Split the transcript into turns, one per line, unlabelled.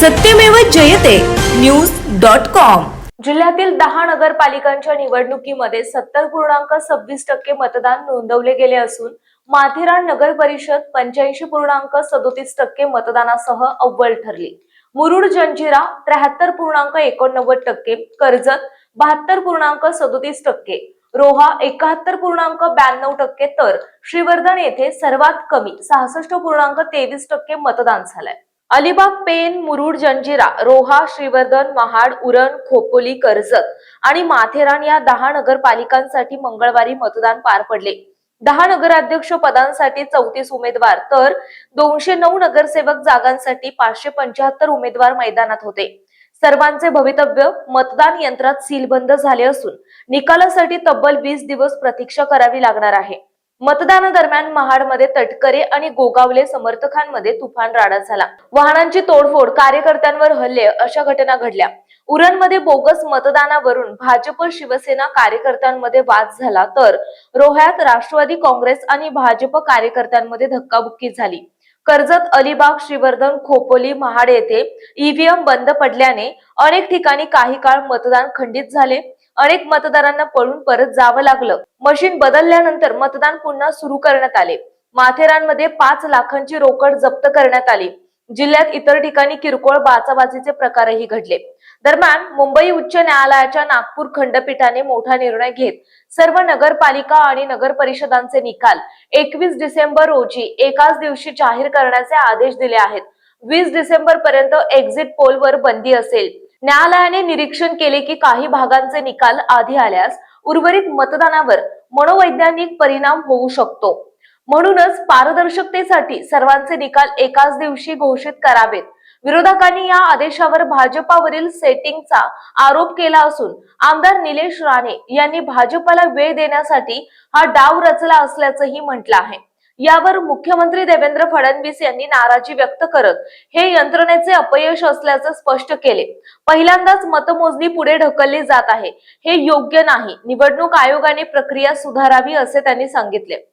सत्यमेव जयते न्यूज.com।
जिल्ह्यातील 10 नगरपालिकांच्या निवडणुकीमध्ये 70.26% मतदान नोंदवले गेले असून माथेरान नगर परिषद 85.37% मतदानासह अव्वल ठरली। मुरुड जंजिरा 73.89%, कर्जत 72.37%, रोहा 71.92% तर श्रीवर्धन येथे सर्वात कमी 66.23% मतदान झालंय। अलिबाग, पेन, मुरुड जंजिरा, रोहा, श्रीवर्धन, महाड, उरण, खोपोली, कर्जत आणि माथेरान या 10 नगरपालिकांसाठी मंगळवारी मतदान पार पडले। 10 नगराध्यक्ष पदांसाठी 34 उमेदवार तर 209 नगरसेवक जागांसाठी 575 उमेदवार मैदानात होते। सर्वांचे भवितव्य मतदान यंत्रात सीलबंद झाले असून निकालासाठी तब्बल 20 दिवस प्रतीक्षा करावी लागणार आहे। मतदानादरम्यान महाडमध्ये तटकरे आणि गोगावले समर्थकांमध्ये तुफान राडा झाला। वाहनांची तोडफोड, कार्यकर्त्यांवर हल्ले अशा घटना घडल्या। उरणमध्ये बोगस मतदानावरून भाजप शिवसेना कार्यकर्त्यांमध्ये वाद झाला तर रोह्यात राष्ट्रवादी काँग्रेस आणि भाजप कार्यकर्त्यांमध्ये धक्काबुक्की झाली। कर्जत, अलिबाग, श्रीवर्धन, खोपोली, महाड येथे ईव्हीएम बंद पडल्याने अनेक ठिकाणी काही काळ मतदान खंडित झाले। अनेक मतदारांना पळून परत जावं लागलं। मशीन बदलल्यानंतर मतदान पुन्हा सुरू करण्यात आले। माथेरानमध्ये 5 लाखांची रोकड जप्त करण्यात आली। जिल्ह्यात इतर ठिकाणी किरकोळ बाचाबाचीचे प्रकारही घडले। दरम्यान मुंबई उच्च न्यायालयाच्या नागपूर खंडपीठाने मोठा निर्णय घेत सर्व नगरपालिका आणि नगर परिषदांचे निकाल 21 डिसेंबर रोजी एकाच दिवशी जाहीर करण्याचे आदेश दिले आहेत। 20 डिसेंबर पर्यंत एक्झिट पोलवर बंदी असेल। न्यायालयाने निरीक्षण केले की काही भागांचे निकाल आधी आल्यास उर्वरित मतदानावर मनोवैज्ञानिक परिणाम होऊ शकतो। म्हणूनच पारदर्शकतेसाठी सर्वांचे निकाल एकाच दिवशी घोषित करावेत। विरोधकांनी या आदेशावर भाजपावरील सेटिंगचा आरोप केला असून आमदार निलेश राणे यांनी भाजपला वेळ देण्यासाठी हा डाव रचला असल्याचंही म्हटलं आहे। यावर मुख्यमंत्री देवेंद्र फडणवीस यांनी नाराजी व्यक्त करत हे यंत्रणेचे अपयश असल्याचं स्पष्ट केले। पहिल्यांदाच मतमोजणी पुढे ढकलली जात आहे, हे योग्य नाही। निवडणूक आयोगाने प्रक्रिया सुधारावी असे त्यांनी सांगितले।